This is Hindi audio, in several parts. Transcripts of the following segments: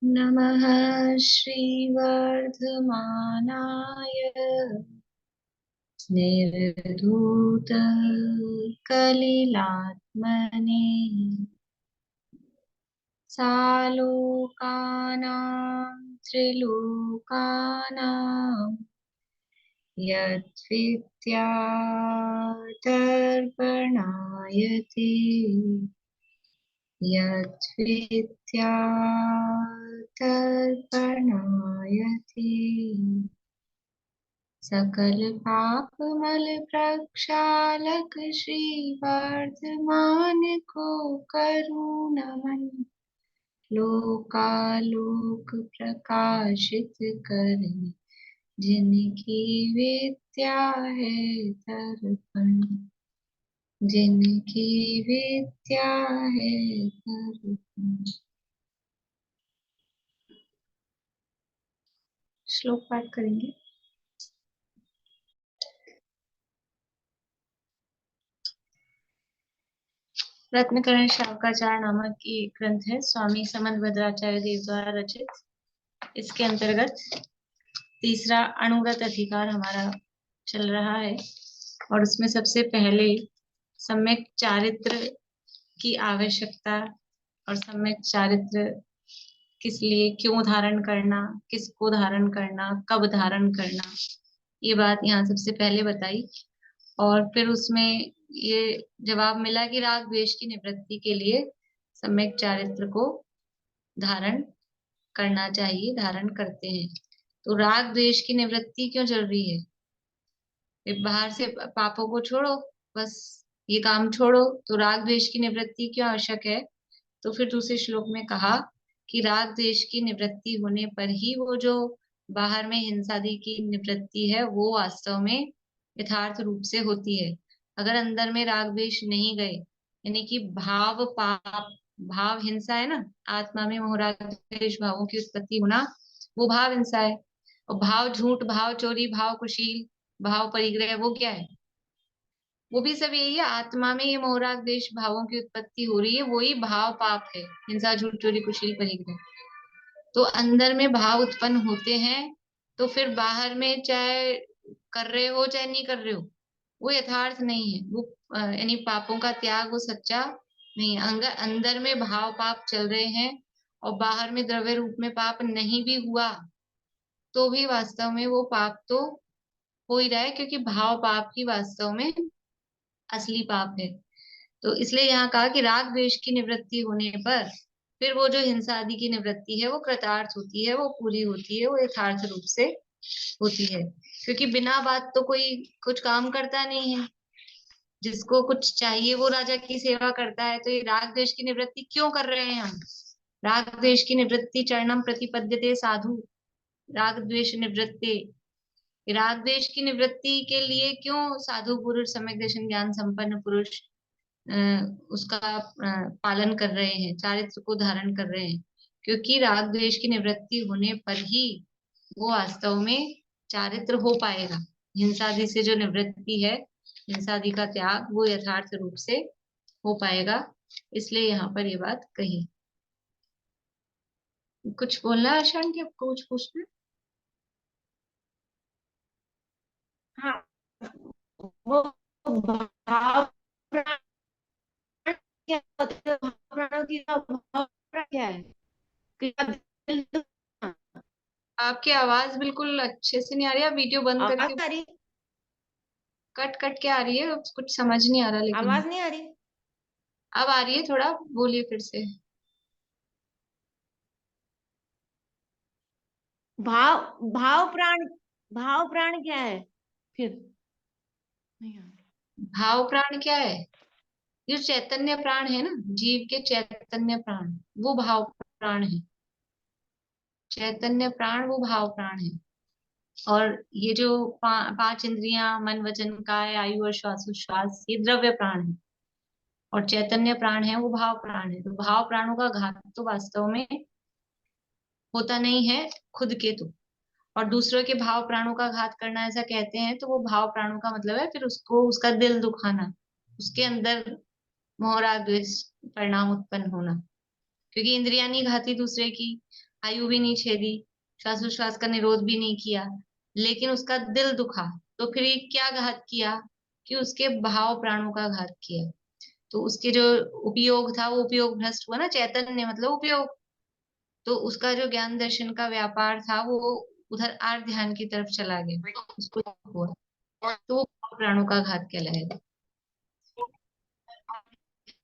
नमः श्रीवर्धमानाय निर्धूतकलिलात्मने सालोकानां त्रिलोकानां यद्विद्यातर्पणायते यद्विद्यातर्पणायते सकल पाप मल प्रक्षालक श्री वर्धमान को करुण नमन लोकालोक प्रकाशित करने जिनकी विद्या है दर्पण जिनकी विद्या है दर्पण। श्लोक पाठ करेंगे। रत्नकरण शावकाचार नामक ये ग्रंथ है, स्वामी समंत भद्राचार्य देव द्वारा रचित। इसके अंतर्गत तीसरा अणुव्रत अधिकार हमारा चल रहा है और उसमें सबसे पहले सम्यक चारित्र की आवश्यकता और सम्यक चारित्र किस लिए, क्यों धारण करना, किसको धारण करना, कब धारण करना, ये बात यहाँ सबसे पहले बताई। और फिर उसमें ये जवाब मिला कि राग द्वेष की निवृत्ति के लिए सम्यक चारित्र को धारण करना चाहिए, धारण करते हैं। तो राग द्वेष की निवृत्ति क्यों जरूरी है? बाहर से पापों को छोड़ो, बस ये काम छोड़ो, तो राग द्वेष की निवृत्ति क्यों आवश्यक है? तो फिर दूसरे श्लोक में कहा कि राग द्वेष की निवृत्ति होने पर ही वो जो बाहर में हिंसादि की निवृत्ति है वो वास्तव में यथार्थ रूप से होती है। अगर अंदर में राग द्वेष नहीं गए, यानी कि भाव पाप, भाव हिंसा है ना, आत्मा में मोह राग द्वेष भावों की उत्पत्ति होना, वो भाव हिंसा है। और भाव झूठ, भाव चोरी, भाव कुशील, भाव परिग्रह, वो क्या है? वो भी सब यही है। आत्मा में ये मोह राग द्वेष भावों की उत्पत्ति हो रही है, वही भाव पाप है, हिंसा झूठ चोरी कुशील परिग्रह। तो अंदर में भाव उत्पन्न होते हैं, तो फिर बाहर में चाहे कर रहे हो चाहे नहीं कर रहे हो, वो यथार्थ नहीं है। वो यानी पापों का त्याग वो सच्चा नहीं है। अंदर में भाव पाप चल रहे हैं और बाहर में द्रव्य रूप में पाप नहीं भी हुआ तो भी वास्तव में वो पाप तो हो ही रहा है, क्योंकि भाव पाप ही वास्तव में असली पाप है। तो इसलिए यहाँ कहा कि राग द्वेष की निवृत्ति होने पर फिर वो जो हिंसा आदि की निवृत्ति है वो कृतार्थ होती है, वो पूरी होती है, वो यथार्थ रूप से होती है। क्योंकि बिना बात तो कोई कुछ काम करता नहीं है। जिसको कुछ चाहिए वो राजा की सेवा करता है। तो ये राग द्वेष की निवृत्ति क्यों कर रहे हैं हम? राग द्वेष की निवृत्ति चरणम प्रतिपद्यते साधु राग द्वेष निवृत्ति। राग द्वेष की निवृत्ति के लिए क्यों साधु पुरुष, सम्यक दर्शन ज्ञान संपन्न पुरुष अ, उसका पालन कर रहे हैं, चारित्र को धारण कर रहे हैं? क्योंकि राग द्वेष की निवृत्ति होने पर ही वो वास्तव में चारित्र हो पाएगा। हिंसादि से जो निवृत्ति है, हिंसादि का त्याग, वो यथार्थ रूप से हो पाएगा। इसलिए यहाँ पर ये बात कही। कुछ बोलना है आशान, की आपको कुछ पूछना है? हाँ, वो भाव प्राण क्या होते हैं? भाव प्राणों की भाव प्राण क्या है? क्रिया दिल दुखना। आपकी आवाज बिल्कुल अच्छे से नहीं आ रही। आप वीडियो बंद करके, आवाज आ रही? कट कट के आ रही है, कुछ समझ नहीं आ रहा लेकिन। आवाज नहीं आ रही? अब आ रही है, थोड़ा बोलिए फिर से। भाव भाव प्राण, भाव प्राण क्या है फिर? नहीं आ रही। भाव प्राण क्या है? जो चैतन्य प्राण है ना, जीव के चैतन्य प्राण, वो भाव प्राण है। चैतन्य प्राण वो भाव प्राण है। और ये जो पांच इंद्रियां, मन वचन काय आयु और श्वासोच्छ्वास, ये द्रव्य प्राण है। और चैतन्य प्राण है वो भाव प्राण है। तो भाव प्राणों का घात तो वास्तव में होता नहीं है खुद के तो। और दूसरों के भाव प्राणों का घात करना ऐसा कहते हैं, तो वो भाव प्राणों का मतलब है फिर उसको, उसका दिल दुखाना, उसके अंदर मोह राग द्वेष परिणाम उत्पन्न होना। क्योंकि इंद्रियां नहीं घाती दूसरे की, आयु भी नहीं छेदी, श्वासोच्छ्वास का निरोध भी नहीं किया, लेकिन उसका दिल दुखा, तो फिर ये क्या घात किया कि उसके भाव प्राणों का घात किया। तो उसके जो उपयोग था वो उपयोग भ्रष्ट हुआ ना, चैतन्य मतलब उपयोग। तो उसका जो ज्ञान दर्शन का व्यापार था वो उधर आर्त ध्यान की तरफ चला गया, उसको हुआ, तो वो भाव प्राणों का घात कहलाएगा।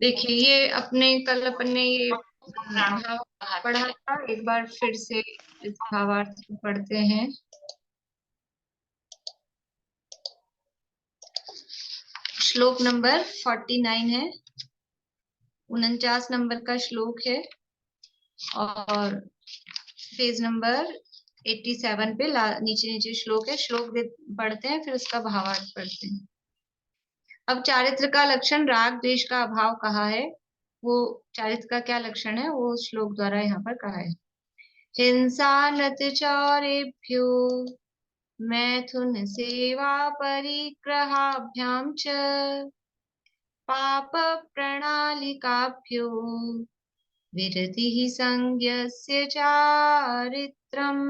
देखिए ये अपने कल अपन ने ये भाव पढ़ा था, एक बार फिर से इस भावार्थ को पढ़ते हैं। श्लोक नंबर 49 है, 49 नंबर का श्लोक है, और पेज नंबर 87 पे नीचे नीचे श्लोक है। श्लोक पढ़ते हैं फिर उसका भावार्थ पढ़ते हैं। अब चारित्र का लक्षण राग द्वेष का अभाव कहा है, वो चारित्र का क्या लक्षण है वो श्लोक द्वारा यहाँ पर कहा है। हिंसा नतिचारेभ्यो मैथुन सेवा परिग्रहाभ्याम च पाप प्रणालिकाभ्यो विरतिः संज्ञस्य चारित्रम्।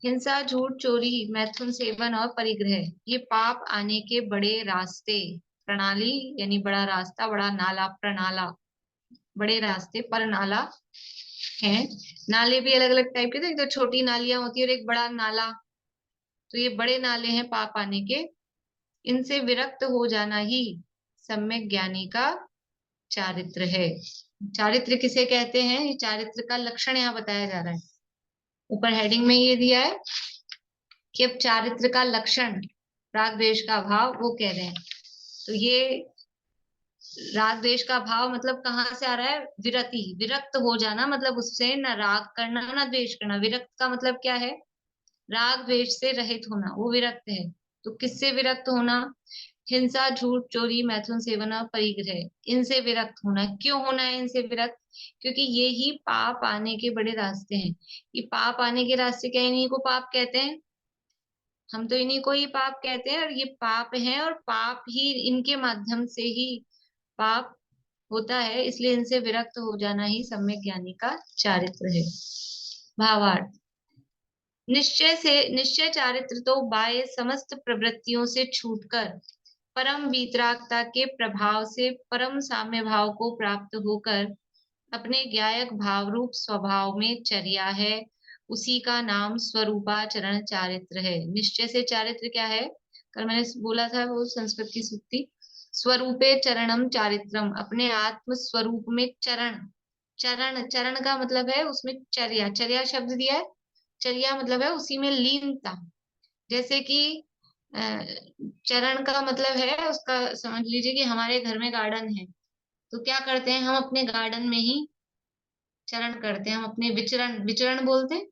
हिंसा, झूठ, चोरी, मैथुन सेवन और परिग्रह ये पाप आने के बड़े रास्ते, प्रणाली यानी बड़ा रास्ता, बड़ा नाला, प्रणाला बड़े रास्ते, पर नाला है। नाले भी अलग अलग टाइप के थे, एक तो छोटी नालियां होती है और एक बड़ा नाला, तो ये बड़े नाले हैं पाप आने के। इनसे विरक्त हो जाना ही सम्यक ज्ञानी का चारित्र है। चारित्र किसे कहते हैं, ये चारित्र का लक्षण यहाँ बताया जा रहा है। ऊपर हेडिंग में ये दिया है कि अब चारित्र का लक्षण राग द्वेष का भाव वो कह रहे हैं। तो ये राग द्वेष का भाव मतलब कहाँ से आ रहा है, विरति, विरक्त हो जाना, मतलब उससे न राग करना न द्वेष करना। विरक्त का मतलब क्या है, राग द्वेष से रहित होना, वो विरक्त है। तो किससे विरक्त होना, हिंसा, झूठ, चोरी, मैथुन सेवन और परिग्रह, इनसे विरक्त होना। क्यों होना है इनसे विरक्त, क्योंकि ये ही पाप आने के बड़े रास्ते हैं। ये पाप आने के रास्ते क्या, इन्हीं को पाप कहते हैं, हम तो इन्हीं को ही पाप कहते हैं, और ये पाप हैं, और पाप ही, इनके माध्यम से ही पाप होता है, इसलिए इनसे विरक्त हो जाना ही सम्यक ज्ञानी का चारित्र है। भावार्थ, निश्चय चारित्र तो बाह्य समस्त प्रवृत्तियों से छूटकर परम वीतरागता के प्रभाव से परम साम्य भाव को प्राप्त होकर अपने ज्ञायक भाव रूप स्वभाव में चर्या है, उसी का नाम स्वरूपाचरण चारित्र है। निश्चय से चारित्र क्या है, कल मैंने बोला था वो संस्कृत की सूक्ति, स्वरूपे चरणम चारित्रम, अपने आत्म स्वरूप में चरण, चरण, चरण का मतलब है उसमें चर्या, चर्या शब्द दिया है, चर्या मतलब है उसी में लीनता। जैसे कि अ, चरण का मतलब है उसका, समझ लीजिए कि हमारे घर में गार्डन है, तो क्या करते हैं हम अपने गार्डन में ही चरण करते हैं, हम अपने विचरण, विचरण बोलते हैं,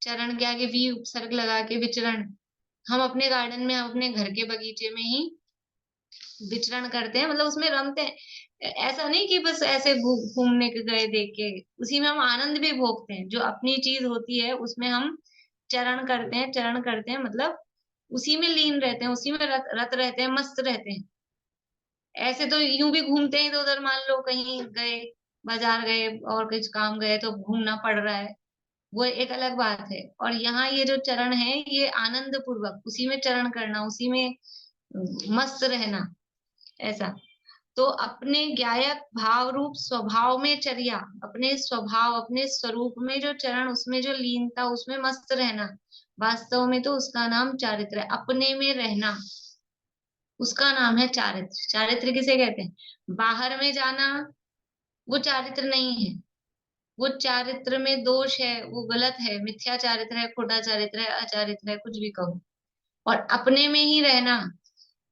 चरण के आगे वी उपसर्ग लगा के विचरण, हम अपने गार्डन में, हम अपने घर के बगीचे में ही विचरण करते हैं, मतलब उसमें रमते हैं। ऐसा नहीं कि बस ऐसे घूमने के गए देख के, उसी में हम आनंद भी भोगते हैं। जो अपनी चीज होती है उसमें हम चरण करते हैं, चरण करते हैं मतलब उसी में लीन रहते हैं, उसी में रत रहते हैं, मस्त रहते हैं। ऐसे तो यूं भी घूमते हैं इधर उधर, मान लो कहीं गए, बाजार गए और कुछ काम गए तो घूमना पड़ रहा है, वो एक अलग बात है। और यहाँ ये जो चरण है ये आनंद पूर्वक उसी में चरण करना, उसी में मस्त रहना, ऐसा। तो अपने ज्ञायक भाव रूप स्वभाव में चर्या, अपने स्वभाव, अपने स्वरूप में जो चरण, उसमें जो लीनता, उसमें मस्त रहना, वास्तव में तो उसका नाम चारित्र है। अपने में रहना उसका नाम है चारित्र। चारित्र किसे कहते हैं, बाहर में जाना वो चारित्र नहीं है, वो चारित्र में दोष है, वो गलत है, मिथ्या चारित्र है, खोटा चारित्र है, अचारित्र है, कुछ भी कहो। और अपने में ही रहना,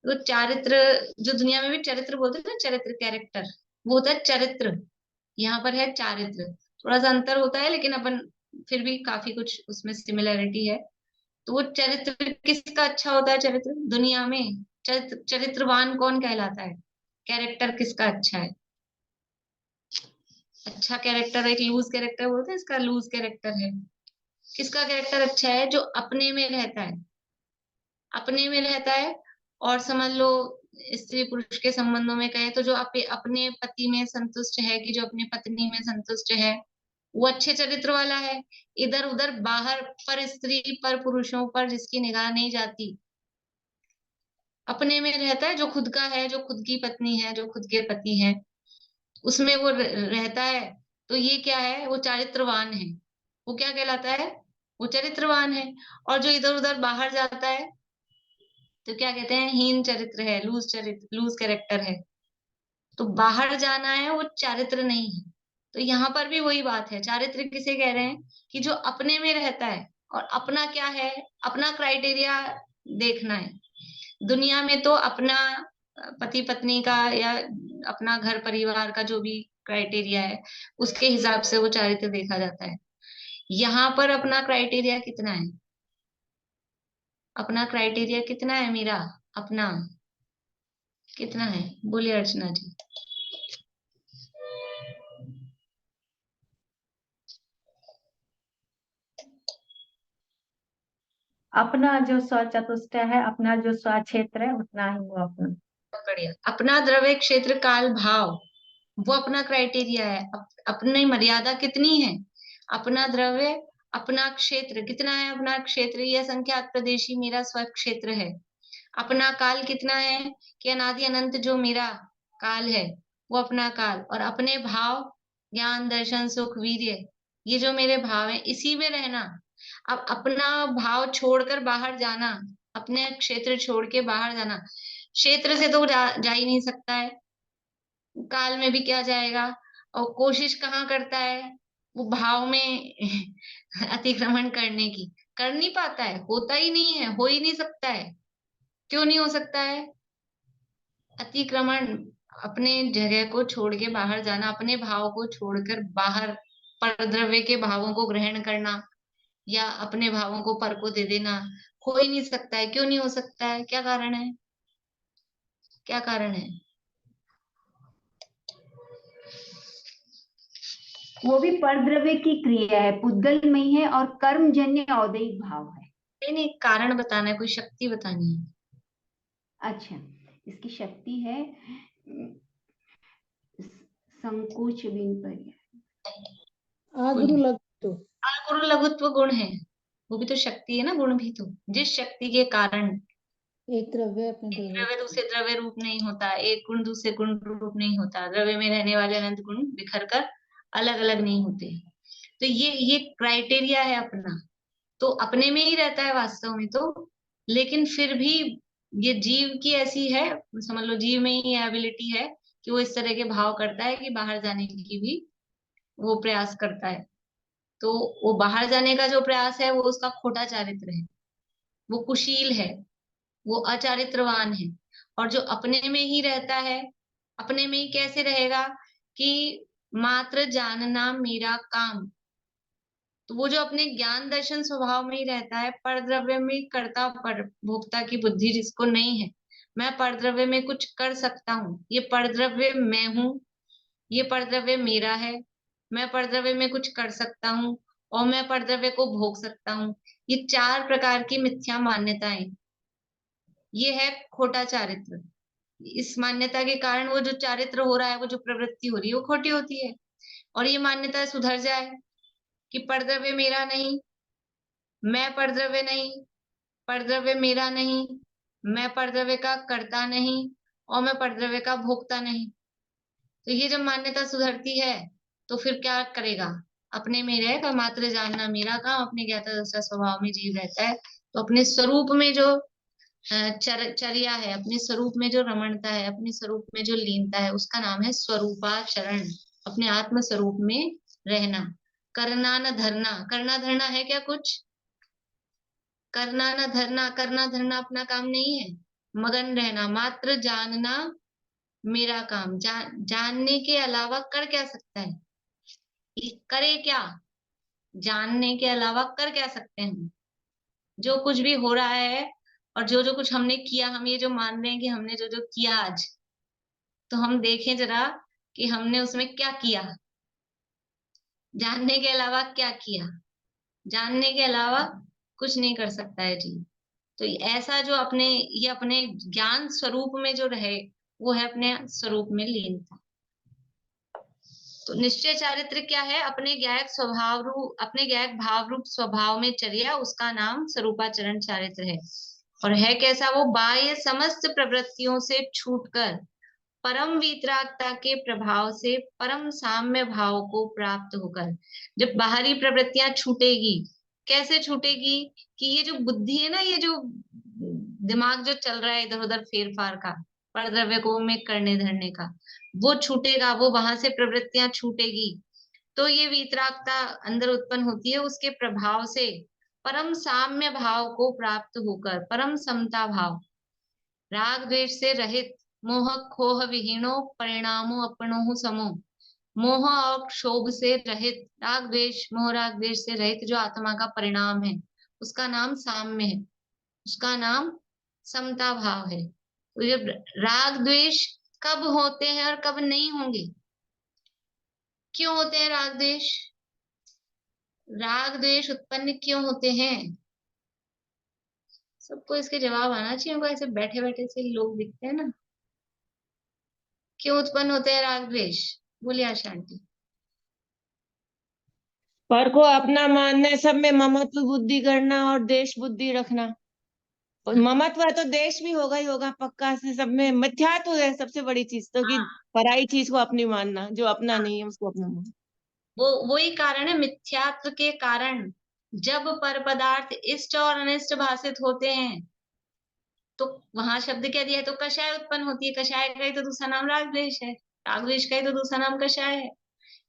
वो चारित्र, जो दुनिया में भी चरित्र बोलते हैं ना, चरित्र, कैरेक्टर, वो होता है चरित्र, यहाँ पर है चारित्र। थोड़ा सा अंतर होता है लेकिन अपन फिर भी काफी कुछ उसमें सिमिलैरिटी है। तो वो चरित्र किसका अच्छा होता है, चरित्र दुनिया में चरित्रवान कौन कहलाता है, कैरेक्टर किसका अच्छा है, अच्छा कैरेक्टर, एक लूज कैरेक्टर बोलते हैं, इसका लूज कैरेक्टर है। किसका कैरेक्टर अच्छा है, जो अपने में रहता है, अपने में रहता है। और समझ लो स्त्री पुरुष के संबंधों में कहें तो जो अपने पति में संतुष्ट है, कि जो अपनी पत्नी में संतुष्ट है, वो अच्छे चरित्र वाला है। इधर उधर बाहर पर स्त्री पर पुरुषों पर जिसकी निगाह नहीं जाती, अपने में रहता है, जो खुद का है, जो खुद की पत्नी है, जो खुद के पति है, उसमें वो रहता है। तो ये क्या है, वो चारित्रवान है। वो क्या कहलाता है, वो चरित्रवान है। और जो इधर उधर बाहर जाता है तो क्या कहते हैं, हीन चरित्र है, लूज कैरेक्टर है। तो बाहर जाना है, वो चारित्र नहीं है। तो यहाँ पर भी वही बात है, चारित्र किसे कह रहे हैं, कि जो अपने में रहता है और अपना क्या है, अपना क्राइटेरिया देखना है। दुनिया में तो अपना पति पत्नी का या अपना घर परिवार का जो भी क्राइटेरिया है, उसके हिसाब से वो चारित्र देखा जाता है। यहाँ पर अपना क्राइटेरिया कितना है, अपना क्राइटेरिया कितना है मेरा, अपना कितना है, बोलिए अर्चना जी। अपना जो स्वचतुष्ट है, अपना जो स्वक्षेत्र है, उतना ही वो अपना। बढ़िया। अपना द्रव्य क्षेत्र काल भाव, वो अपना क्राइटेरिया है। अपनी मर्यादा कितनी है, अपना द्रव्य, अपना क्षेत्र कितना है, अपना क्षेत्र यह संख्यात प्रदेशी मेरा स्व क्षेत्र है। अपना काल कितना है, कि अनादि अनंत जो मेरा काल है, वो अपना काल। और अपने भाव, ज्ञान दर्शन सुख वीर्य, ये जो मेरे भाव है, इसी में रहना। अब अपना भाव छोड़कर बाहर जाना, अपने क्षेत्र छोड़ के बाहर जाना, क्षेत्र से तो जा ही नहीं सकता है, काल में भी क्या जाएगा। और कोशिश कहाँ करता है, वो भाव में अतिक्रमण करने की, कर नहीं पाता है, होता ही नहीं है, हो ही नहीं सकता है। क्यों नहीं हो सकता है, अतिक्रमण, अपने जगह को छोड़ के बाहर जाना, अपने भाव को छोड़कर बाहर परद्रव्य के भावों को ग्रहण करना, या अपने भावों को पर को दे देना, हो ही नहीं सकता है। क्यों नहीं हो सकता है, क्या कारण है, क्या कारण है। वो भी परद्रव्य की क्रिया है, पुद्गलमयी है और कर्मजन्य औदैहिक भाव है। नहीं नहीं, कारण बताना है, कोई शक्ति बतानी है। अच्छा, इसकी शक्ति है संकोच बिन पर्याय। आगुरु लघु, गुरु लघुत्व गुण है, वो भी तो शक्ति है ना, गुण भी तो। जिस शक्ति के कारण एक द्रव्य अपने एक द्रव्य द्रव्य दूसरे द्रव्य रूप नहीं होता, एक गुण दूसरे गुण रूप नहीं होता, द्रव्य में रहने वाले अनंत गुण बिखर कर अलग अलग नहीं होते। तो ये क्राइटेरिया है अपना, तो अपने में ही रहता है वास्तव में तो। लेकिन फिर भी ये जीव की ऐसी है, समझ लो जीव में ही एबिलिटी है कि वो इस तरह के भाव करता है कि बाहर जाने की भी वो प्रयास करता है। तो वो बाहर जाने का जो प्रयास है, वो उसका खोटा चारित्र है, वो कुशील है, वो अचारित्रवान है। और जो अपने में ही रहता है, अपने में ही कैसे रहेगा, कि मात्र जानना मेरा काम। तो वो जो अपने ज्ञान दर्शन स्वभाव में ही रहता है, परद्रव्य में कर्ता पर भोक्ता की बुद्धि जिसको नहीं है, मैं परद्रव्य में कुछ कर सकता हूँ, ये परद्रव्य मैं हूँ, ये परद्रव्य मेरा है, मैं परद्रव्य में कुछ कर सकता हूँ, और मैं परद्रव्य को भोग सकता हूँ। ये चार प्रकार की मिथ्या मान्यताएं, ये है खोटा चारित्र। इस मान्यता के कारण वो जो चारित्र हो रहा है, वो जो प्रवृत्ति हो रही है, वो खोटी होती है। और ये मान्यता सुधर जाए कि परद्रव्य मेरा नहीं, मैं परद्रव्य नहीं, परद्रव्य मेरा नहीं, मैं परद्रव्य का कर्ता नहीं, और मैं परद्रव्य का भोक्ता नहीं। तो ये जब मान्यता सुधरती है, तो फिर क्या करेगा, अपने में रहेगा, मात्र जानना मेरा काम, अपने ज्ञाता दृष्टा स्वभाव में जीव रहता है। तो अपने स्वरूप में जो चर्या है, अपने स्वरूप में जो रमणता है, अपने स्वरूप में जो लीनता है, उसका नाम है स्वरूपाचरण। अपने आत्म स्वरूप में रहना, करना न धरना। करना धरना है क्या कुछ, करना न धरना, करना धरना अपना काम नहीं है। मगन रहना, मात्र जानना मेरा काम। जानने के अलावा कर क्या सकता है, ये करे क्या, जानने के अलावा कर क्या सकते हैं। जो कुछ भी हो रहा है, और जो जो कुछ हमने किया, हम ये जो मान रहे हैं कि हमने जो जो किया आज, तो हम देखें जरा कि हमने उसमें क्या किया, जानने के अलावा क्या किया। जानने के अलावा कुछ नहीं कर सकता है जी। तो ऐसा जो अपने, ये अपने ज्ञान स्वरूप में जो रहे, वो है अपने स्वरूप में लीनता। तो निश्चय चारित्र क्या है? अपने ज्ञायक भाव रूप स्वभाव में चर्या, उसका नाम स्वरूपाचरण चारित्र है। और है कैसा वो? बाह्य समस्त प्रवृत्तियों से छूटकर परम वीतरागता के प्रभाव से परम साम्य भाव को प्राप्त होकर, जब बाहरी प्रवृत्तियां छूटेगी, कैसे छूटेगी? कि ये जो बुद्धि है ना, ये जो दिमाग जो चल रहा है इधर उधर फेर फार का, परद्रव्य को में करने धरने का, वो छूटेगा, वो वहां से प्रवृत्तियां छूटेगी। तो ये वीतरागता अंदर उत्पन्न होती है, उसके प्रभाव से परम साम्य भाव को प्राप्त होकर परम समता भाव, राग द्वेष से रहित, मोह खोह विहीनो परिणामो अपनो समो, मोह और क्षोभ से रहित, राग द्वेष मोह राग द्वेष से रहित जो आत्मा का परिणाम है, उसका नाम साम्य है, उसका नाम समता भाव है। तो जब राग द्वेष कब होते हैं और कब नहीं होंगे? क्यों होते हैं राग द्वेष? राग द्वेष उत्पन्न क्यों होते हैं? सबको इसके जवाब आना चाहिए। हमको ऐसे बैठे बैठे से लोग दिखते हैं ना, क्यों उत्पन्न होते हैं राग द्वेष? बोलिए आशा आंटी। पर को अपना मानना, सब में ममत्व बुद्धि करना और देश बुद्धि रखना। और ममत्व है तो देश भी होगा ही होगा पक्का से, सब में मिथ्यात्व है सबसे बड़ी चीज तो, कि पराई चीज को अपनी मानना, जो अपना नहीं है उसको अपना मानना। वो वही कारण है, मिथ्यात्व के कारण जब पर पदार्थ इष्ट और अनिष्ट भाषित होते हैं, तो वहां शब्द क्या दिया है? तो कषाय उत्पन्न होती है। कषाय का ही तो दूसरा नाम राग द्वेष है, राग द्वेष का ही तो दूसरा नाम कषाय है।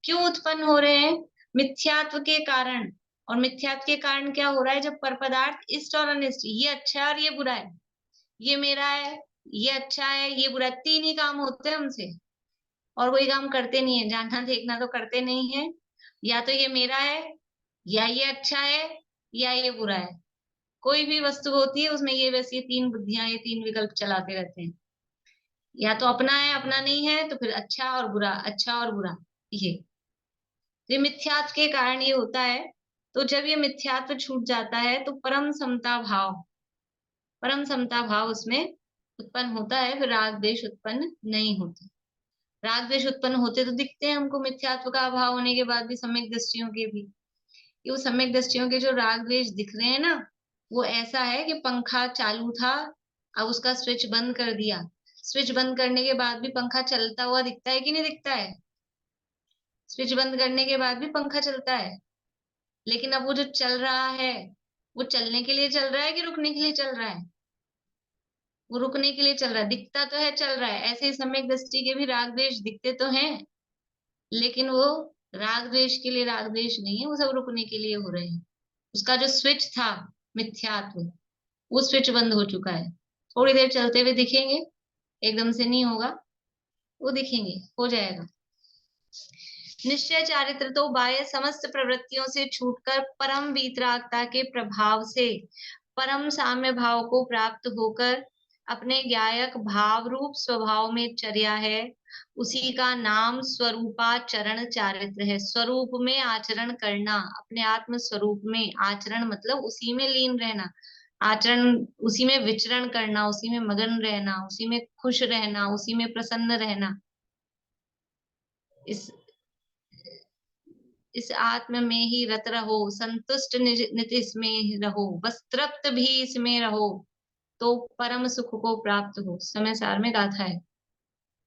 क्यों उत्पन्न हो रहे हैं? मिथ्यात्व के कारण। और मिथ्यात्व के कारण क्या हो रहा है? जब पर पदार्थ इष्ट और अनिष्ट, ये अच्छा है और ये बुरा है, ये मेरा है, ये अच्छा है, ये बुरा है, तीन ही काम होते हैं हमसे, और कोई काम करते नहीं है। जानना देखना तो करते नहीं है। या तो ये मेरा है, या ये अच्छा है, या ये बुरा है। कोई भी वस्तु होती है उसमें ये वैसे तीन बुद्धियां, ये तीन विकल्प चलाते रहते हैं। या तो अपना है, अपना नहीं है, तो फिर अच्छा और बुरा, अच्छा और बुरा। ये मिथ्यात्व के कारण ये होता है। तो जब ये मिथ्यात्व छूट जाता है तो परम समता भाव उसमें उत्पन्न होता है, फिर राग द्वेष उत्पन्न नहीं होते। राग द्वेष उत्पन्न होते तो दिखते हैं हमको मिथ्यात्व का अभाव होने के बाद भी, सम्यक दृष्टियों के भी। ये वो सम्यक दृष्टियों के जो राग द्वेष दिख रहे हैं ना, वो ऐसा है कि पंखा चालू था, अब उसका स्विच बंद कर दिया, स्विच बंद करने के बाद भी पंखा चलता हुआ दिखता है कि नहीं दिखता है? स्विच बंद करने के बाद भी पंखा चलता है, लेकिन अब वो जो चल रहा है, वो चलने के लिए चल रहा है कि रुकने के लिए चल रहा है? वो रुकने के लिए चल रहा है। दिखता तो है चल रहा है। ऐसे ही सम्यक दृष्टि के भी राग द्वेष दिखते तो हैं, लेकिन वो राग द्वेष के लिए राग द्वेष नहीं है, वो सब रुकने के लिए हो रहे हैं। उसका जो स्विच था मिथ्यात्व, वो स्विच बंद हो चुका है। थोड़ी देर चलते हुए दिखेंगे, एकदम से नहीं होगा, वो दिखेंगे, हो जाएगा। निश्चय चारित्र तो बाह्य समस्त प्रवृत्तियों से छूटकर परम वीतरागता के प्रभाव से परम साम्य भाव को प्राप्त होकर अपने ज्ञायक भाव रूप स्वभाव में चर्या है, उसी का नाम स्वरूपाचरण चारित्र है। स्वरूप में आचरण करना, अपने आत्म स्वरूप में आचरण मतलब उसी में लीन रहना, आचरण उसी में विचरण करना, उसी में मगन रहना, उसी में खुश रहना, उसी में प्रसन्न रहना। इस आत्म में ही रत रहो, संतुष्ट नित इसमें रहो, बस तृप्त भी इसमें रहो, तो परम सुख को प्राप्त हो। समय सार में गाथा है,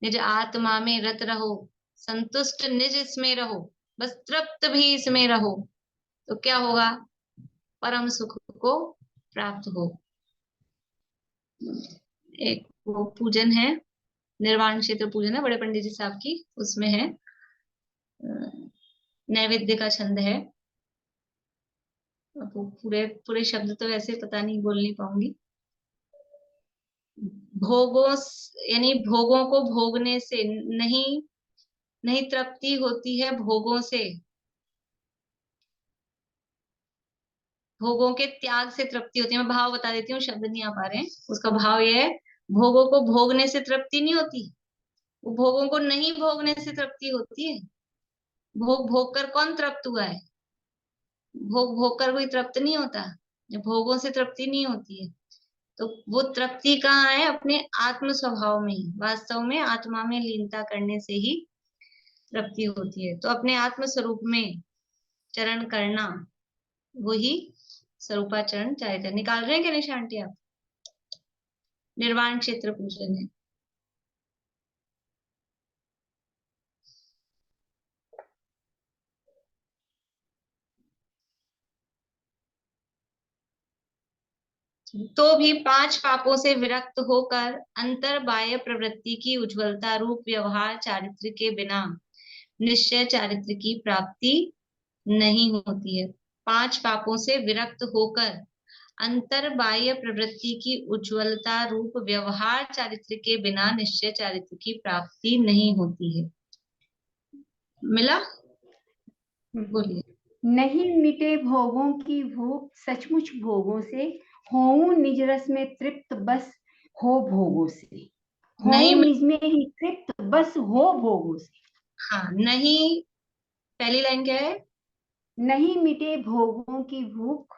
निज आत्मा में रत रहो, संतुष्ट निज इसमें रहो, बस तृप्त भी इसमें रहो, तो क्या होगा? परम सुख को प्राप्त हो। एक वो पूजन है, निर्वाण क्षेत्र पूजन है बड़े पंडित जी साहब की, उसमें है नैवेद्य का छंद है। वो पूरे पूरे शब्द तो वैसे पता नहीं, बोल नहीं पाऊंगी। भोगों यानी भोगों को भोगने से नहीं नहीं तृप्ति होती है, भोगों से, भोगों के त्याग से तृप्ति होती है। मैं भाव बता देती हूँ, शब्द नहीं आ पा रहे हैं। उसका भाव यह है, भोगों को भोगने से तृप्ति नहीं होती, वो भोगों को नहीं भोगने से तृप्ति होती है। भोग भोग कर कौन तृप्त हुआ है? भोग भोग कर कोई तृप्त नहीं होता, भोगों से तृप्ति नहीं होती है। तो वो तृप्ति कहाँ है? अपने आत्म स्वभाव में ही, वास्तव में आत्मा में लीनता करने से ही तृप्ति होती है। तो अपने आत्म स्वरूप में चरण करना, वही स्वरूपाचरण चारित्र। निकाल रहे हैं क्या निशांटी आप? निर्वाण क्षेत्र पूजन है। तो भी 5 पापों से विरक्त होकर अंतर बाह्य प्रवृत्ति की उज्ज्वलता रूप व्यवहार चारित्र के बिना निश्चय चारित्र की प्राप्ति नहीं होती है। 5 पापों से विरक्त होकर अंतर बाह्य प्रवृत्ति की उज्ज्वलता रूप व्यवहार चारित्र के बिना निश्चय चारित्र की प्राप्ति नहीं होती है। मिला? बोलिए। नहीं मिटे भोगों की भूख सचमुच भोगों से, होऊं निज रस में तृप्त बस हो भोगों से। नहीं होऊं निज में ही तृप्त बस हो भोगों से। हाँ, नहीं, पहली लाइन क्या है? नहीं मिटे भोगों की भूख,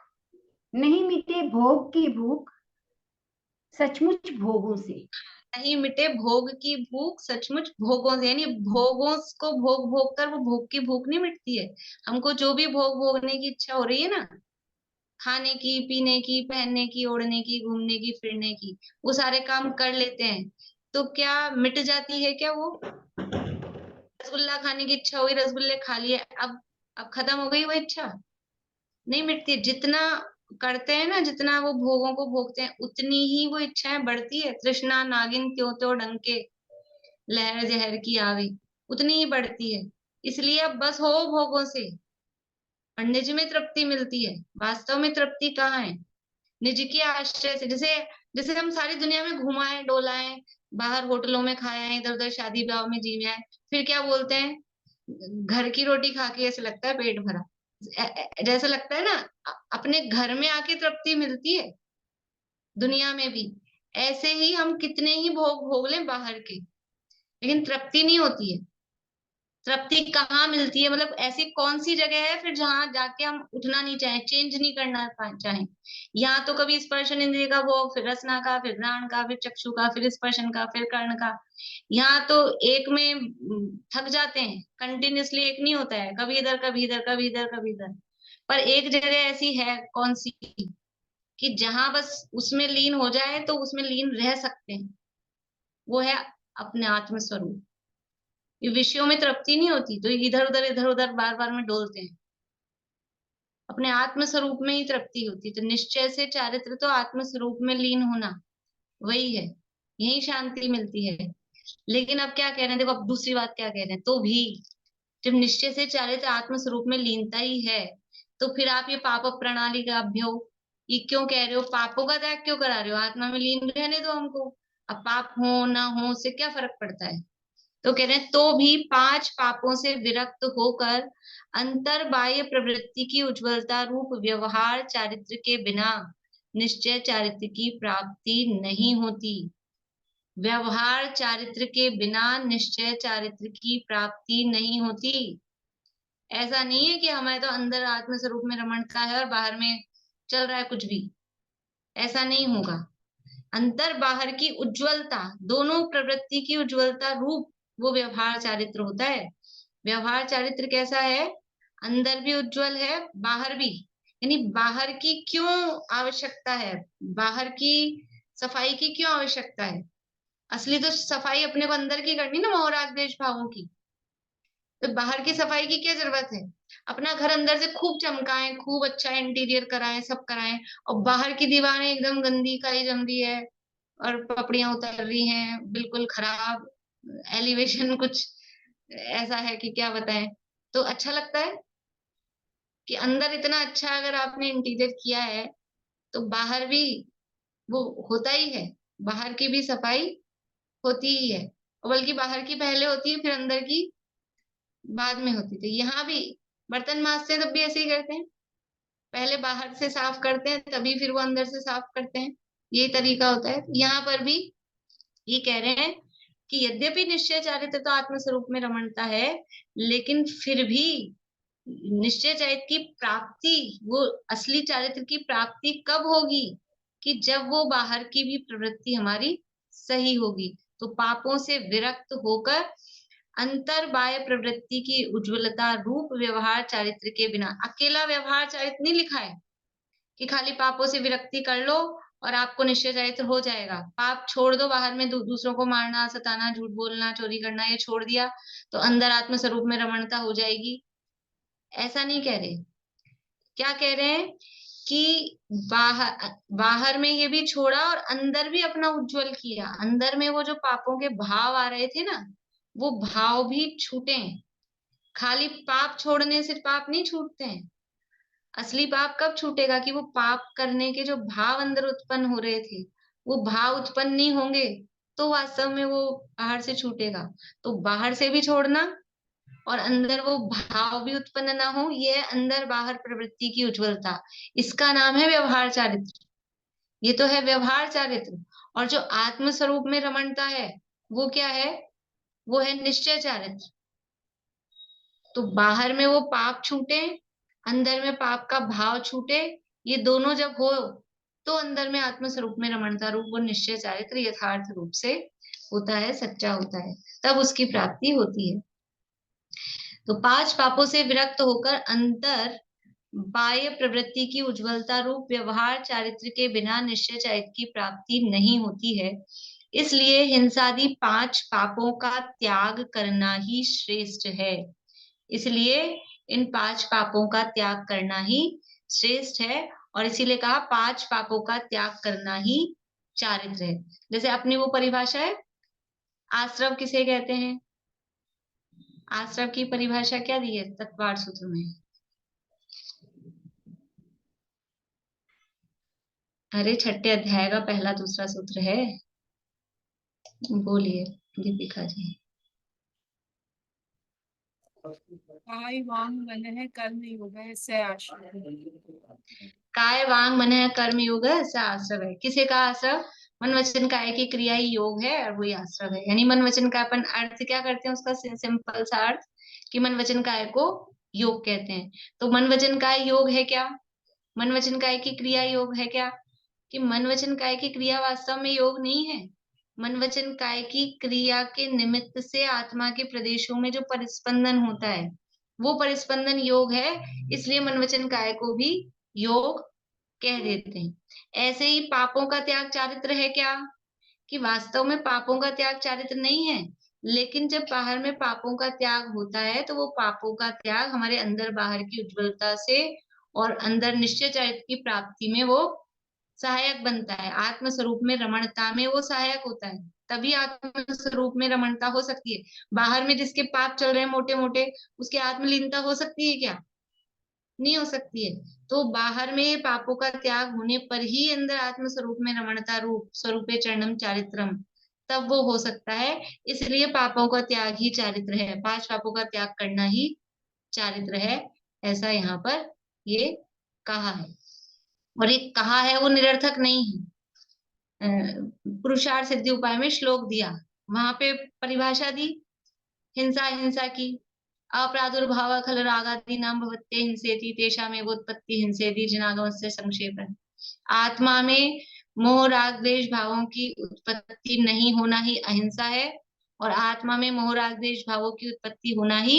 नहीं मिटे भोग की भूख सचमुच भोगों से। नहीं मिटे भोग की भूख सचमुच भोगों से, यानी भोगों को भोग भोग कर वो भोग की भूख नहीं मिटती है। हमको जो भी भोग भोगने की इच्छा हो रही है ना, खाने की, पीने की, पहनने की, ओढ़ने की, घूमने की, फिरने की, वो सारे काम कर लेते हैं तो क्या मिट जाती है क्या वो? रसगुल्ला खाने की इच्छा हुई, रसगुल्ले खा लिए, अब खत्म हो गई वो इच्छा? नहीं मिटती। जितना करते हैं ना, जितना वो भोगों को भोगते हैं, उतनी ही वो इच्छाएं बढ़ती है। तृष्णा नागिन त्यों त्यों डंके, लहर जहर की आवी, उतनी ही बढ़ती है। इसलिए अब बस हो भोगों से और निज में तृप्ति मिलती है। वास्तव में तृप्ति कहाँ है? निज के आश्रय से। जैसे जैसे हम सारी दुनिया में घुमाए डोलाए, बाहर होटलों में खाए आए, इधर उधर शादी ब्याह में जी आए, फिर क्या बोलते हैं? घर की रोटी खा के ऐसे लगता है पेट भरा। जैसे लगता है ना, अपने घर में आके तृप्ति मिलती है दुनिया में भी। ऐसे ही हम कितने ही भोग भोग लें बाहर के, लेकिन तृप्ति नहीं होती है। तृप्ति कहाँ मिलती है? मतलब ऐसी कौन सी जगह है फिर जहां जाके हम उठना नहीं चाहें, चेंज नहीं करना चाहें? यहाँ तो कभी स्पर्शन इंद्रिय का भोग, फिर रसना का, फिर घ्राण का, फिर चक्षु का, फिर स्पर्शन का, फिर कर्ण का। यहाँ तो एक में थक जाते हैं। कंटिन्यूअसली एक नहीं होता है, कभी इधर कभी इधर, कभी इधर कभी इधर। पर एक जगह ऐसी है, कौन सी, कि जहां बस उसमें लीन हो जाए तो उसमें लीन रह सकते हैं। वो है अपने आत्म स्वरूप। ये विषयों में तृप्ति नहीं होती तो इधर उधर बार बार में डोलते हैं। अपने आत्म स्वरूप में ही तृप्ति होती। तो निश्चय से चारित्र तो आत्म स्वरूप में लीन होना, वही है, यही शांति मिलती है। लेकिन अब क्या कह रहे हैं, देखो अब दूसरी बात क्या कह रहे हैं। तो भी जब निश्चय से चारित्र आत्म स्वरूप में लीनता ही है, तो फिर आप ये पाप प्रणाली का अभ्यो ये क्यों कह रहे हो? पापों का त्याग क्यों करा रहे हो? आत्मा में लीन रहने दो हमको। अब पाप हो ना हो उससे क्या फर्क पड़ता है? तो कह रहे हैं तो भी 5 पापों से विरक्त होकर अंतर बाह्य प्रवृत्ति की उज्ज्वलता रूप व्यवहार चारित्र के बिना निश्चय चारित्र की प्राप्ति नहीं होती। व्यवहार चारित्र के बिना निश्चय चारित्र की प्राप्ति नहीं होती। ऐसा नहीं है कि हमें तो अंदर आत्म स्वरूप में रमणता है और बाहर में चल रहा है कुछ भी, ऐसा नहीं होगा। अंतर बाहर की उज्ज्वलता, दोनों प्रवृत्ति की उज्ज्वलता रूप वो व्यवहार चारित्र होता है। व्यवहार चारित्र कैसा है? अंदर भी उज्ज्वल है, बाहर भी। यानी बाहर की क्यों आवश्यकता है? बाहर की सफाई की क्यों आवश्यकता है? असली तो सफाई अपने को अंदर की करनी ना, मोह राग द्वेष भावों की। तो बाहर की सफाई की क्या जरूरत है? अपना घर अंदर से खूब चमकाएं, खूब अच्छा इंटीरियर कराएं, सब कराएं, और बाहर की दीवारें एकदम गंदी काई जम रही है और पपड़ियां उतर रही हैं, बिल्कुल खराब एलिवेशन कुछ ऐसा है कि क्या बताएं। तो अच्छा लगता है कि अंदर इतना अच्छा अगर आपने इंटीरियर किया है तो बाहर भी वो होता ही है, बाहर की भी सफाई होती ही है। और बल्कि बाहर की पहले होती है, फिर अंदर की बाद में होती थी। यहाँ भी बर्तन मांजते हैं तब भी ऐसे ही करते हैं, पहले बाहर से साफ करते हैं तभी फिर वो अंदर से साफ करते हैं। यही तरीका होता है। यहाँ पर भी ये कह रहे हैं कि यद्यपि निश्चय चारित्र तो आत्म स्वरूप में रमणता है, लेकिन फिर भी निश्चय चारित्र की प्राप्ति, वो असली चारित्र की प्राप्ति कब होगी? कि जब वो बाहर की भी प्रवृत्ति हमारी सही होगी। तो पापों से विरक्त होकर अंतर बाह्य प्रवृत्ति की उज्ज्वलता रूप व्यवहार चारित्र के बिना। अकेला व्यवहार चारित्र नहीं लिखा है कि खाली पापों से विरक्ति कर लो और आपको निश्चय चारित्र हो जाएगा। पाप छोड़ दो, बाहर में दूसरों को मारना, सताना, झूठ बोलना, चोरी करना, ये छोड़ दिया तो अंदर आत्म स्वरूप में रमणता हो जाएगी। ऐसा नहीं कह रहे। क्या कह रहे हैं कि बाहर में ये भी छोड़ा और अंदर भी अपना उज्जवल किया। अंदर में वो जो पापों के भाव आ रहे थे ना, वो भाव भी छूटे। खाली पाप छोड़ने से पाप नहीं छूटते हैं। असली पाप कब छूटेगा कि वो पाप करने के जो भाव अंदर उत्पन्न हो रहे थे वो भाव उत्पन्न नहीं होंगे तो वास्तव में वो बाहर से छूटेगा। तो बाहर से भी छोड़ना और अंदर वो भाव भी उत्पन्न ना हो, ये अंदर बाहर प्रवृत्ति की उज्ज्वलता। इसका नाम है व्यवहार चारित्र। ये तो है व्यवहार चारित्र। और जो आत्म स्वरूप में रमणता है वो क्या है? वो है निश्चय चारित्र। तो बाहर में वो पाप छूटे, अंदर में पाप का भाव छूटे, ये दोनों जब हो तो अंदर में आत्म स्वरूप में रमणता रूप वो निश्चय चारित्र यथार्थ रूप से होता है, सच्चा होता है, तब उसकी प्राप्ति होती है। तो 5 पापों से विरक्त होकर अंतर बाह्य प्रवृत्ति की उज्ज्वलता रूप व्यवहार चारित्र के बिना निश्चय चारित्र की प्राप्ति नहीं होती है। इसलिए हिंसादि 5 पापों का त्याग करना ही श्रेष्ठ है। इसलिए इन 5 पापों का त्याग करना ही श्रेष्ठ है। और इसीलिए कहा 5 पापों का त्याग करना ही चारित्र है। जैसे अपनी वो परिभाषा है, आश्रव किसे कहते हैं? आश्रव की परिभाषा क्या दी है तत्वार्थ सूत्र में? अरे छठे अध्याय का पहला दूसरा सूत्र है, बोलिए दीपिका जी। काय वांग मन है कर्म योग है से आश्रय। काय वांग मन है कर्म योग है ऐसा आश्रव है। किसे का आश्रव? मन वचन काय की क्रिया ही योग है और वही आश्रव है। यानी मन वचन का अपन अर्थ क्या करते हैं, उसका सिंपल सा अर्थ कि मन वचन काय को योग कहते हैं। तो मन वचन काय योग है क्या? मन वचन काय की क्रिया योग है क्या? कि मन वचन काय की क्रिया वास्तव में योग नहीं है। मन वचन काय की क्रिया के निमित्त से आत्मा के प्रदेशों में जो परिस्पंदन होता है वो परिस्पंदन योग है। इसलिए मन वचन काय को भी योग कह देते हैं। ऐसे ही पापों का त्याग चारित्र है क्या? कि वास्तव में पापों का त्याग चारित्र नहीं है, लेकिन जब बाहर में पापों का त्याग होता है तो वो पापों का त्याग हमारे अंदर बाहर की उज्ज्वलता से और अंदर निश्चय चारित्र की प्राप्ति में वो सहायक बनता है। आत्म स्वरूप में रमणता में वो सहायक होता है, तभी आत्म स्वरूप में रमणता हो सकती है। बाहर में जिसके पाप चल रहे हैं मोटे मोटे, उसके आत्मलीनता हो सकती है क्या? नहीं हो सकती है। तो बाहर में पापों का त्याग होने पर ही अंदर आत्म स्वरूप में रमणता रूप स्वरूपे चरणम चारित्रम तब वो हो सकता है। इसलिए पापों का त्याग ही चारित्र है। 5 पापों का त्याग करना ही चारित्र है, ऐसा यहाँ पर ये कहा है। और ये कहा है वो निरर्थक नहीं है। पुरुषार्थ सिद्धि उपाय में श्लोक दिया, वहां पे परिभाषा दी हिंसा हिंसा की। अप्रादुर्भाव खल रागादि नाम भवत्ते हिंसेति तेषामेव उत्पत्ति हिंसेति जिनागमस्य संक्षेपः। आत्मा में मोह राग द्वेष भावों की उत्पत्ति नहीं होना ही अहिंसा है और आत्मा में मोह राग द्वेष भावों की उत्पत्ति होना ही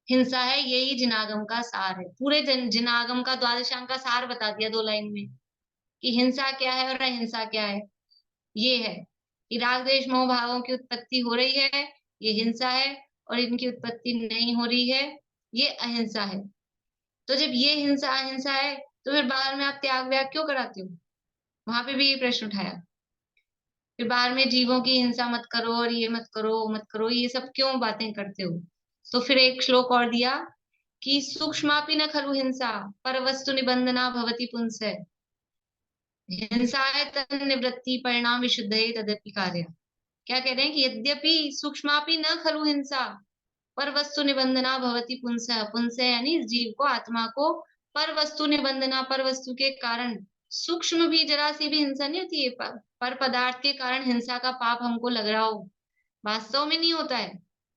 हिंसा है। यही जिनागम का सार है। पूरे जिनागम का द्वादशांग का सार बता दिया 2 लाइन में कि हिंसा क्या है और अहिंसा क्या है। ये है कि राग द्वेष मोह भावों की उत्पत्ति हो रही है, ये हिंसा है, और इनकी उत्पत्ति नहीं हो रही है, ये अहिंसा है। तो जब ये हिंसा अहिंसा है तो फिर बाहर में आप त्याग व्याग क्यों कराते हो? वहां पे भी ये प्रश्न उठाया। फिर बाहर में जीवों की हिंसा मत करो और ये मत करो वो मत करो, ये सब क्यों बातें करते हो? तो फिर एक श्लोक और दिया कि सूक्ष्मापि न खलु हिंसा पर वस्तु निबंधना भवति पुंसः। हिंसाय तन निवृत्ति परिणाम विशुद्ध तदपि कार्य। क्या कह रहे हैं कि यद्यपि सूक्ष्मापि न खलु हिंसा पर वस्तु निबंधना भवति पुंसः। पुंसः यानी इस जीव को, आत्मा को पर वस्तु निबंधना, पर वस्तु के कारण सूक्ष्म भी जरा सी भी हिंसा नहीं होती है। पर पदार्थ के कारण हिंसा का पाप हमको लग रहा हो, वास्तव में नहीं होता है।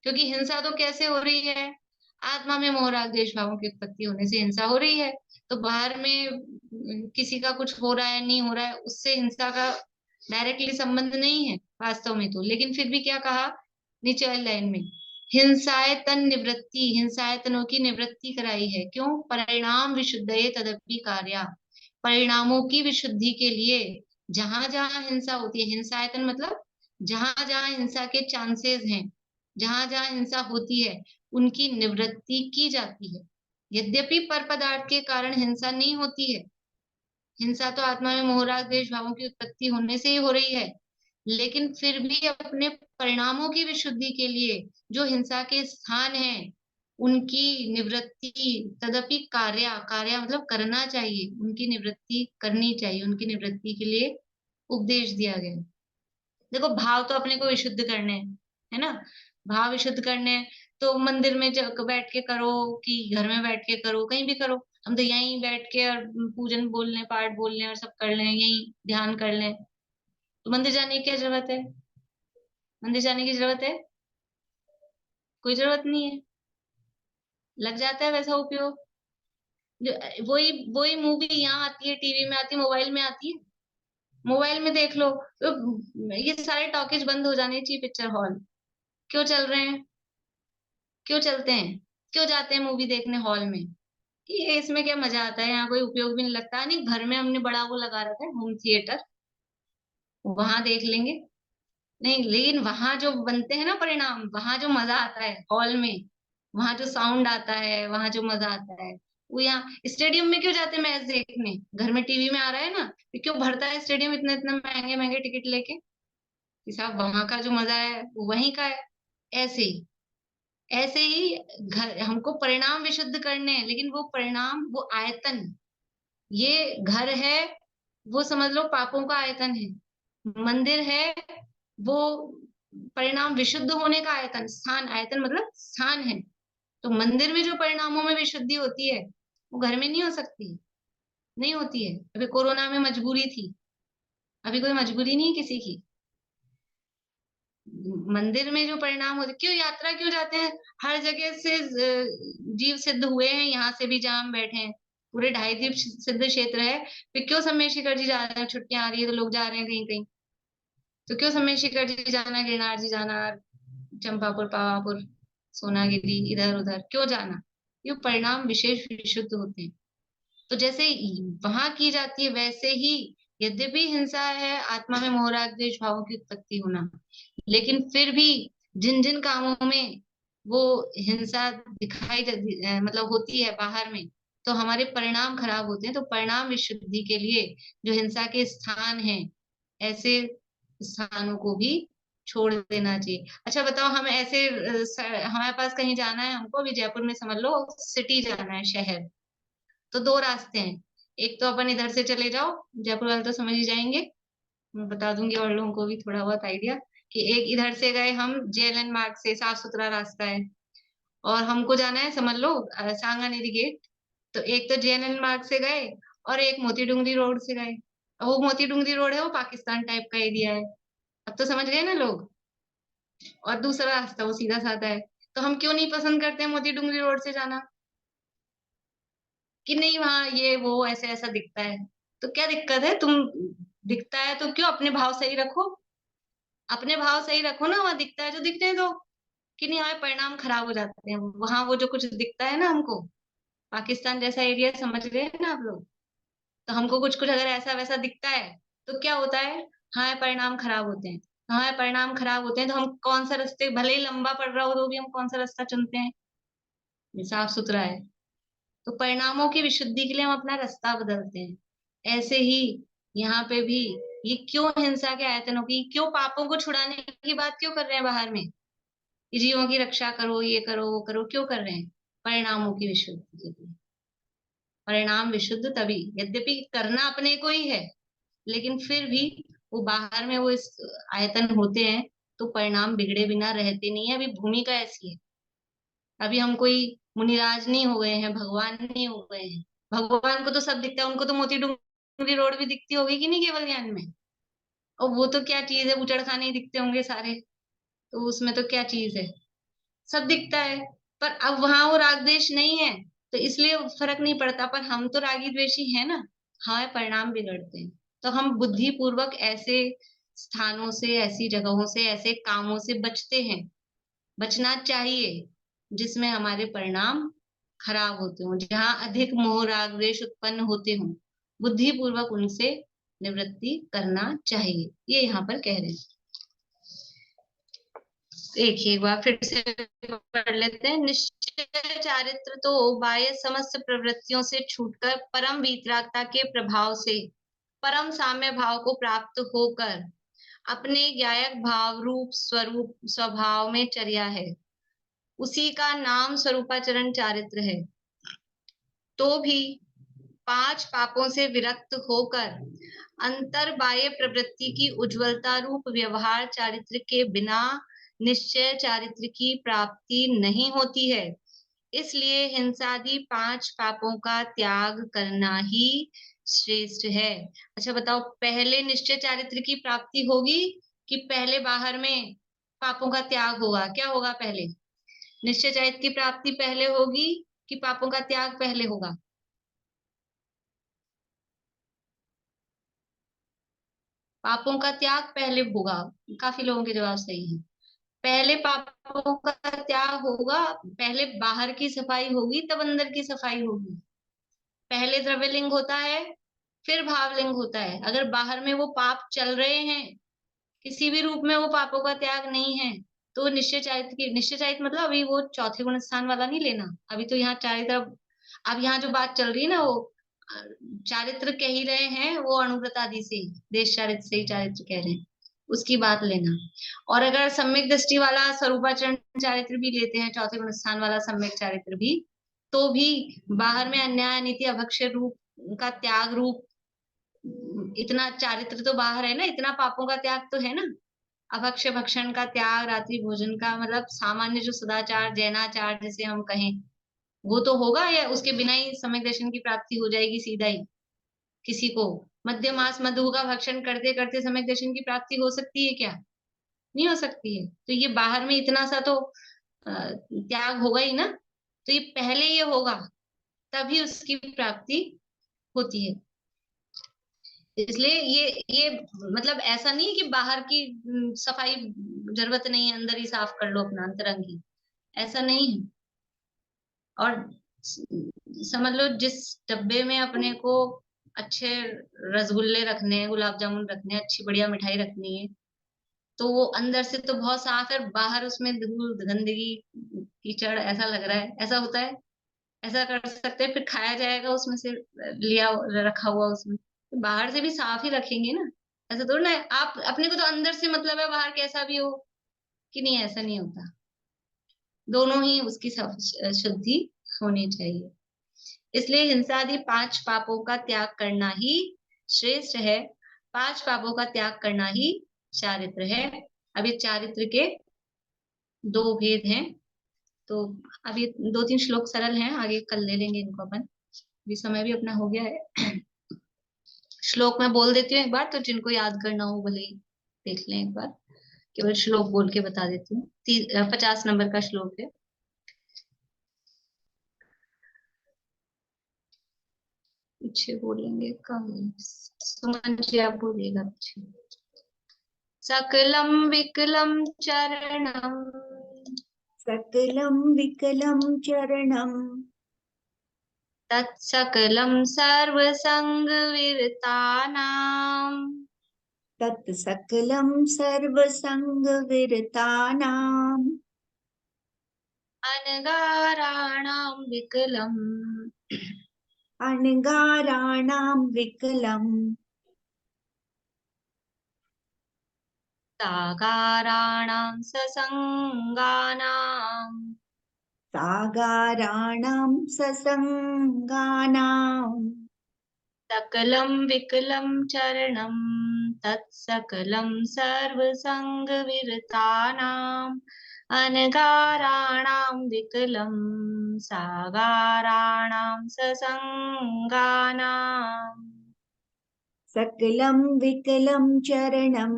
क्योंकि हिंसा तो कैसे हो रही है? आत्मा में मोह राग द्वेष भावों की उत्पत्ति होने से हिंसा हो रही है। तो बाहर में किसी का कुछ हो रहा है नहीं हो रहा है, उससे हिंसा का डायरेक्टली संबंध नहीं है वास्तव में तो। लेकिन फिर भी क्या कहा नीचे वाली लाइन में हिंसायतन निवृत्ति, हिंसायतनों की निवृत्ति कराई है। क्यों? परिणाम विशुद्धये तदपि कार्या, परिणामों की विशुद्धि के लिए जहां जहां हिंसा होती है, हिंसायतन मतलब जहां जहां हिंसा के चांसेस हैं, जहां जहां हिंसा होती है, उनकी निवृत्ति की जाती है। यद्यपि पर पदार्थ के कारण हिंसा नहीं होती है, हिंसा तो आत्मा में मोह राग द्वेष भावों की उत्पत्ति होने से ही हो रही है, लेकिन फिर भी अपने परिणामों की विशुद्धि के लिए जो हिंसा के स्थान हैं, उनकी निवृत्ति तदपि कार्य, कार्य मतलब करना चाहिए, उनकी निवृत्ति करनी चाहिए, उनकी निवृत्ति के लिए उपदेश दिया गया है। देखो, भाव तो अपने को विशुद्ध करने हैं, है ना? भाव विशुद्ध करने हैं तो मंदिर में बैठ के करो कि घर में बैठ के करो, कहीं भी करो। हम तो यहीं बैठ के और पूजन बोल लें, पाठ बोल लें और सब कर लें, यहीं ध्यान कर लें, तो मंदिर जाने की क्या जरूरत है? मंदिर जाने की जरूरत है? कोई जरूरत नहीं है। लग जाता है वैसा उपयोग। वही वही मूवी यहाँ आती है, टीवी में आती है, मोबाइल में आती है, मोबाइल में देख लो। तो ये सारे टॉकीज बंद हो जाने चाहिए, पिक्चर हॉल क्यों चल रहे हैं? क्यों चलते हैं? क्यों जाते हैं मूवी देखने हॉल में? ये इसमें क्या मजा आता है? यहाँ कोई उपयोग भी नहीं लगता। नहीं, घर में हमने बड़ा वो लगा रखा है, होम थिएटर, वहां देख लेंगे। नहीं, लेकिन वहां जो बनते हैं ना परिणाम, वहां जो मजा आता है हॉल में, वहां जो साउंड आता है, वहां जो मजा आता है, वो यहाँ स्टेडियम में क्यों जाते हैं मैच देखने? घर में टीवी में आ रहा है ना, तो क्यों भरता है स्टेडियम इतने इतने महंगे महंगे टिकट लेके? कि साहब वहां का जो मजा है वो वहीं का है। ऐसे ही, ऐसे ही घर हमको परिणाम विशुद्ध करने हैं, लेकिन वो परिणाम, वो आयतन, ये घर है वो समझ लो पापों का आयतन है, मंदिर है वो परिणाम विशुद्ध होने का आयतन, स्थान, आयतन मतलब स्थान है। तो मंदिर में जो परिणामों में विशुद्धि होती है, वो घर में नहीं हो सकती, नहीं होती है। अभी कोरोना में मजबूरी थी, अभी कोई मजबूरी नहीं किसी की। मंदिर में जो परिणाम होते, क्यों यात्रा क्यों जाते हैं? हर जगह से जीव सिद्ध हुए हैं, यहाँ से भी जहाँ हम बैठे हैं पूरे 2.5 द्वीप सिद्ध क्षेत्र है, फिर क्यों समय शिखर जी जा रहे हैं? छुट्टियां आ रही है तो लोग जा रहे हैं कहीं कहीं, तो क्यों समय शिखर जी जाना, गिरनार जी जाना, चंपापुर, पावापुर, सोनागिरी, इधर उधर क्यों जाना? ये परिणाम विशेष विशुद्ध होते हैं। तो जैसे वहां की जाती है, वैसे ही यद्यपि हिंसा है आत्मा में मोह राग द्वेष भावों की उत्पत्ति होना, लेकिन फिर भी जिन जिन कामों में वो हिंसा मतलब होती है बाहर में, तो हमारे परिणाम खराब होते हैं। तो परिणाम विशुद्धि के लिए जो हिंसा के स्थान हैं, ऐसे स्थानों को भी छोड़ देना चाहिए। अच्छा बताओ, हम ऐसे हमारे पास कहीं जाना है, हमको अभी जयपुर में समझ लो सिटी जाना है, शहर, तो 2 रास्ते हैं। एक तो अपन इधर से चले जाओ, जयपुर वाले तो समझ ही जाएंगे, मैं बता दूंगी और लोगों को भी थोड़ा बहुत आइडिया, कि एक इधर से गए हम जेएलएन मार्ग से, साफ सुथरा रास्ता है, और हमको जाना है समझ लो सांगानेरी गेट। तो एक तो जेएलएन मार्ग से गए और एक मोती डूंगरी रोड से गए। अब वो मोती डूंगरी रोड है, वो पाकिस्तान टाइप का एरिया है, अब तो समझ गए ना लोग। और दूसरा रास्ता वो सीधा साधा है। तो हम क्यों नहीं पसंद करते हैं मोती डूंगरी रोड से जाना? कि नहीं वहां ये वो ऐसे ऐसा दिखता है, तो क्या दिक्कत है? तुम दिखता है तो क्यों, अपने भाव सही रखो, अपने भाव सही रखो ना, वहां दिखता है जो दिखने दो। कि नहीं, हमारे परिणाम खराब हो जाते हैं वहां, वो जो कुछ दिखता है ना हमको, पाकिस्तान जैसा एरिया समझ रहे हैं ना आप लोग, तो हमको कुछ कुछ अगर ऐसा वैसा दिखता है तो क्या होता है? हमारे परिणाम खराब होते हैं। हमारे परिणाम खराब होते हैं तो हम कौन सा रास्ते, भले ही लंबा पड़ रहा हो तो भी हम कौन सा रास्ता चुनते हैं? ये साफ सुथरा है। तो परिणामों की विशुद्धि के लिए हम अपना रास्ता बदलते हैं। ऐसे ही यहाँ पे भी ये क्यों हिंसा के आयतनों की, क्यों पापों को छुड़ाने की बात क्यों कर रहे हैं बाहर में, कि जीवों की रक्षा करो, ये करो वो करो, क्यों कर रहे हैं? परिणामों की विशुद्धि के लिए। परिणाम विशुद्ध तभी, यद्यपि करना अपने को ही है, लेकिन फिर भी वो बाहर में वो इस आयतन होते हैं, तो परिणाम बिगड़े बिना रहते नहीं है। अभी भूमिका ऐसी है, अभी हम कोई मुनिराज नहीं हुए हैं, भगवान नहीं हुए हैं। भगवान को तो सब दिखता है, उनको तो मोती डूंगरी रोड भी दिखती होगी कि नहीं केवल ज्ञान में? और वो तो क्या चीज है, बूचड़ खाने ही दिखते होंगे सारे, तो उसमें तो क्या चीज है? सब दिखता है। पर अब वहां वो राग द्वेष नहीं है, तो इसलिए फर्क नहीं पड़ता। पर हम तो रागी द्वेषी है ना, हमारे परिणाम बिगड़ते हैं। तो हम बुद्धि पूर्वक ऐसे स्थानों से, ऐसी जगहों से, ऐसे कामों से बचते हैं, बचना चाहिए जिसमें हमारे परिणाम खराब होते हों, जहाँ अधिक मोह राग द्वेष उत्पन्न होते हों, बुद्धि पूर्वक उनसे निवृत्ति करना चाहिए, ये यहाँ पर कह रहे हैं। देखिए एक बार फिर से पढ़ लेते हैं। निश्चय चारित्र तो बाह्य समस्त प्रवृत्तियों से छूटकर परम वीतरागता के प्रभाव से परम साम्य भाव को प्राप्त होकर अपने ज्ञायक भाव रूप स्वरूप स्वभाव में चर्या है, उसी का नाम स्वरूपाचरण चारित्र है। तो भी 5 पापों से विरक्त होकर अंतर बाह्य प्रवृत्ति की उज्ज्वलता रूप व्यवहार चारित्र के बिना निश्चय चारित्र की प्राप्ति नहीं होती है। इसलिए हिंसादि 5 पापों का त्याग करना ही श्रेष्ठ है। अच्छा बताओ, पहले निश्चय चारित्र की प्राप्ति होगी कि पहले बाहर में पापों का त्याग होगा? क्या होगा पहले? निश्चय चारित्र की प्राप्ति पहले होगी कि पापों का त्याग पहले होगा? पापों का त्याग पहले होगा। काफी लोगों के जवाब सही है। पहले पापों का त्याग होगा, पहले बाहर की सफाई होगी तब अंदर की सफाई होगी। पहले द्रव्यलिंग होता है फिर भावलिंग होता है। अगर बाहर में वो पाप चल रहे हैं, किसी भी रूप में वो पापों का त्याग नहीं है, तो निश्चय चारित्र मतलब अभी वो चौथे गुण स्थान वाला नहीं लेना। अभी तो यहाँ चारों तरफ, अब यहाँ जो बात चल रही है ना, वो चारित्र कह ही रहे हैं, वो अनुव्रत आदि से ही, देश चारित्र से ही चारित्र कह रहे हैं, उसकी बात लेना। और अगर सम्यक दृष्टि वाला स्वरूपाचरण चारित्र भी लेते हैं, चौथे गुण स्थान वाला सम्यक चारित्र भी, तो भी बाहर में अन्याय नीति अभक्ष्य रूप का त्याग रूप इतना चारित्र तो बाहर है ना, इतना पापों का त्याग तो है ना। अभक्ष्य भक्षण का त्याग, रात्रि भोजन का, मतलब सामान्य जो सदाचार जैनाचार जिसे हम कहें, वो तो होगा, या उसके बिना ही सम्यक दर्शन की प्राप्ति हो जाएगी सीधा ही? किसी को मध्य मास मधु का भक्षण करते करते सम्यक दर्शन की प्राप्ति हो सकती है क्या? नहीं हो सकती है। तो ये बाहर में इतना सा तो त्याग होगा ही ना। तो ये पहले ये होगा तभी उसकी प्राप्ति होती है। इसलिए ये मतलब ऐसा नहीं है कि बाहर की सफाई जरूरत नहीं है, अंदर ही साफ कर लो अपना अंतरंग ही, ऐसा नहीं है। और समझ लो, जिस डब्बे में अपने को अच्छे रसगुल्ले रखने हैं, गुलाब जामुन रखने हैं, अच्छी बढ़िया मिठाई रखनी है, तो वो अंदर से तो बहुत साफ है, बाहर उसमें धूल गंदगी कीचड़ ऐसा लग रहा है, ऐसा होता है? ऐसा कर सकते हैं? फिर खाया जाएगा उसमें से लिया रखा हुआ उसमें, तो बाहर से भी साफ ही रखेंगे ना। ऐसा थोड़ा ना है। आप अपने को तो अंदर से मतलब है, बाहर कैसा भी हो कि नहीं, ऐसा नहीं होता। दोनों ही उसकी शुद्धि होनी चाहिए। इसलिए हिंसादि 5 पापों का त्याग करना ही श्रेष्ठ है। 5 पापों का त्याग करना ही चारित्र है। अब ये चारित्र के 2 भेद हैं, तो अभी 2-3 श्लोक सरल हैं, आगे कल ले लेंगे इनको अपन, अभी समय भी अपना हो गया है। श्लोक मैं बोल देती हूँ एक बार, तो जिनको याद करना हो भले ही देख लें एक बार, केवल श्लोक बोल के बता देती हूँ। 50 नंबर का श्लोक है। पीछे बोलेंगे कम, सुमन जी आप बोलिएगा पीछे। सकलम विकलम चरणम, सकलं विकलं चरणं तत्सकलम सर्वसंग विरतानाम, तत् सकलं सर्वसंगविरतानाम् अनगाराणाम विकलम, अनगाराणां विकलम् सागाराणाम ससंगानाम, सागाराणां ससंगानाम् सकलम विकलम चरणम, तत्सकलम सर्वसंग विरतानाम, अनगाराणाम विकलम सागाराणाम ससंगानाम। सकलं विकलं चरणं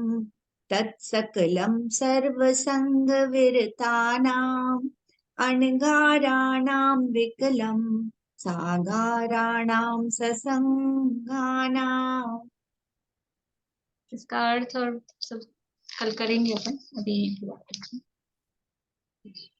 तत्सकलं सर्वसंगविरतानाम् अनगाराणां विकलं सागाराणां ससंगानाम्। इसका अर्थ और सब कल करेंगे अपन, अभी यहीं की बात करते हैं। जी।